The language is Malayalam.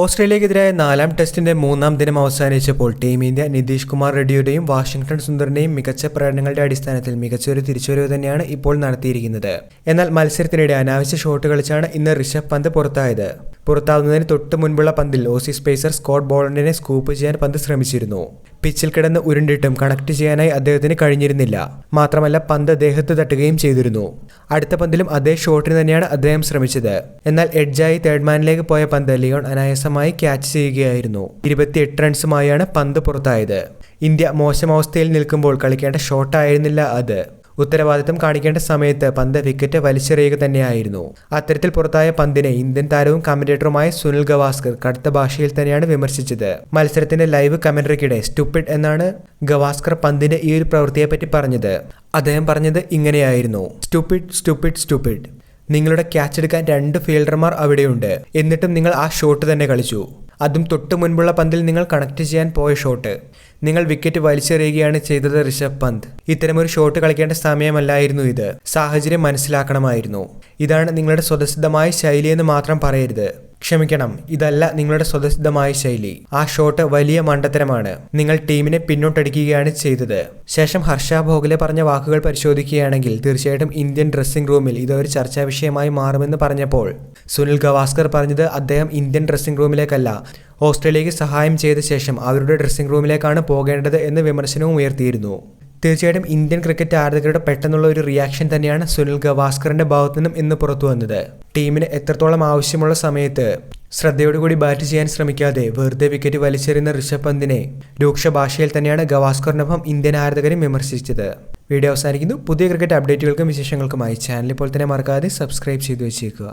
ഓസ്ട്രേലിയക്കെതിരായ 4ാം ടെസ്റ്റിന്റെ 3ാം ദിനം അവസാനിച്ചപ്പോൾ ടീം ഇന്ത്യ നിതീഷ് കുമാർ റെഡ്ഡിയുടെയും വാഷിംഗ്ടൺ സുന്ദറിന്റെയും മികച്ച പ്രകടനങ്ങളുടെ അടിസ്ഥാനത്തിൽ മികച്ചൊരു തിരിച്ചുവരവ് തന്നെയാണ് ഇപ്പോൾ നടത്തിയിരിക്കുന്നത്. എന്നാൽ മത്സരത്തിനിടെ അനാവശ്യ ഷോട്ട് കളിച്ചാണ് ഇന്ന് ഋഷഭ് പന്ത് പുറത്തായത്. പുറത്താവുന്നതിന് തൊട്ട് മുൻപുള്ള പന്തിൽ ഓസീസ് പേസർ സ്കോട്ട് ബോളണ്ടിനെ സ്കൂപ്പ് ചെയ്യാൻ പന്ത് ശ്രമിച്ചിരുന്നു. പിച്ചിൽ കിടന്ന് ഉരുണ്ടിട്ടും കണക്ട് ചെയ്യാനായി അദ്ദേഹത്തിന് കഴിഞ്ഞിരുന്നില്ല. മാത്രമല്ല പന്ത് ദേഹത്ത് തട്ടുകയും ചെയ്തിരുന്നു. അടുത്ത പന്തിലും അതേ ഷോട്ടിന് തന്നെയാണ് അദ്ദേഹം ശ്രമിച്ചത്. എന്നാൽ എഡ്ജായി തേർഡ് മാനിലേക്ക് പോയ പന്ത് ലിയോൺ അനായാസമായി ക്യാച്ച് ചെയ്യുകയായിരുന്നു. 28 റൺസുമായാണ് പന്ത് പുറത്തായത്. ഇന്ത്യ മോശം അവസ്ഥയിൽ നിൽക്കുമ്പോൾ കളിക്കേണ്ട ഷോട്ടായിരുന്നില്ല അത്. ഉത്തരവാദിത്തം കാണിക്കേണ്ട സമയത്ത് പന്ത് വിക്കറ്റ് വലിച്ചെറിയുക തന്നെയായിരുന്നു. അത്തരത്തിൽ പുറത്തായ പന്തിനെ ഇന്ത്യൻ താരവും കമന്റേറ്ററുമായ സുനിൽ ഗവാസ്കർ കടുത്ത ഭാഷയിൽ തന്നെയാണ് വിമർശിച്ചത്. മത്സരത്തിന്റെ ലൈവ് കമന്ററിക്കിടെ സ്റ്റുപ്പിഡ് എന്നാണ് ഗവാസ്കർ പന്തിന്റെ ഈ ഒരു പ്രവൃത്തിയെപ്പറ്റി പറഞ്ഞത്. അദ്ദേഹം പറഞ്ഞത് ഇങ്ങനെയായിരുന്നു: സ്റ്റുപ്പിഡ് സ്റ്റുപ്പിഡ് സ്റ്റുപ്പിഡ്. നിങ്ങളുടെ ക്യാച്ച് എടുക്കാൻ 2 ഫീൽഡർമാർ അവിടെയുണ്ട്, എന്നിട്ടും നിങ്ങൾ ആ ഷോട്ട് തന്നെ കളിച്ചു. അതും തൊട്ട് മുൻപുള്ള പന്തിൽ നിങ്ങൾ കണക്ട് ചെയ്യാൻ പോയ ഷോട്ട്. നിങ്ങൾ വിക്കറ്റ് വലിച്ചെറിയുകയാണ് ചെയ്തത് ഋഷഭ് പന്ത്. ഇത്തരമൊരു ഷോട്ട് കളിക്കേണ്ട സമയമല്ലായിരുന്നു ഇത്. സാഹചര്യം മനസ്സിലാക്കണമായിരുന്നു. ഇതാണ് നിങ്ങളുടെ സ്വതസിദ്ധമായ ശൈലിയെന്ന് മാത്രം പറയരുത്. ക്ഷമിക്കണം, ഇതല്ല നിങ്ങളുടെ സ്വതസിദ്ധമായ ശൈലി. ആ ഷോട്ട് വലിയ മണ്ടത്തരമാണ്. നിങ്ങൾ ടീമിനെ പിന്നോട്ടടിക്കുകയാണ് ചെയ്തത്. ശേഷം ഹർഷ ഭോഗലെ പറഞ്ഞ വാക്കുകൾ പരിശോധിക്കുകയാണെങ്കിൽ തീർച്ചയായിട്ടും ഇന്ത്യൻ ഡ്രസ്സിംഗ് റൂമിൽ ഇതൊരു ചർച്ചാ വിഷയമായി മാറുമെന്ന് പറഞ്ഞപ്പോൾ സുനിൽ ഗവാസ്കർ പറഞ്ഞത് അദ്ദേഹം ഇന്ത്യൻ ഡ്രസ്സിംഗ് റൂമിലേക്കല്ല, ഓസ്ട്രേലിയക്ക് സഹായം ചെയ്ത ശേഷം അവരുടെ ഡ്രസ്സിംഗ് റൂമിലേക്കാണ് പോകേണ്ടത് എന്ന് വിമർശനവും ഉയർത്തിയിരുന്നു. തീർച്ചയായിട്ടും ഇന്ത്യൻ ക്രിക്കറ്റ് ആരാധകരുടെ പെട്ടെന്നുള്ള ഒരു റിയാക്ഷൻ തന്നെയാണ് സുനിൽ ഗവാസ്കറിന്റെ ഭാഗത്തു നിന്നും ഇന്ന് പുറത്തു വന്നത്. ടീമിന് എത്രത്തോളം ആവശ്യമുള്ള സമയത്ത് ശ്രദ്ധയോടുകൂടി ബാറ്റ് ചെയ്യാൻ ശ്രമിക്കാതെ വെറുതെ വിക്കറ്റ് വലിച്ചെറിയുന്ന ഋഷഭ് പന്തിനെ രൂക്ഷ ഭാഷയിൽ തന്നെയാണ് ഗവാസ്കറിനൊപ്പം ഇന്ത്യൻ ആരാധകരും വിമർശിച്ചത്. വീഡിയോ അവസാനിക്കുന്നു. പുതിയ ക്രിക്കറ്റ് അപ്ഡേറ്റുകൾക്കും വിശേഷങ്ങൾക്കുമായി ചാനൽ ഇപ്പോൾ തന്നെ മറക്കാതെ സബ്സ്ക്രൈബ് ചെയ്തു വെച്ചേക്കുക.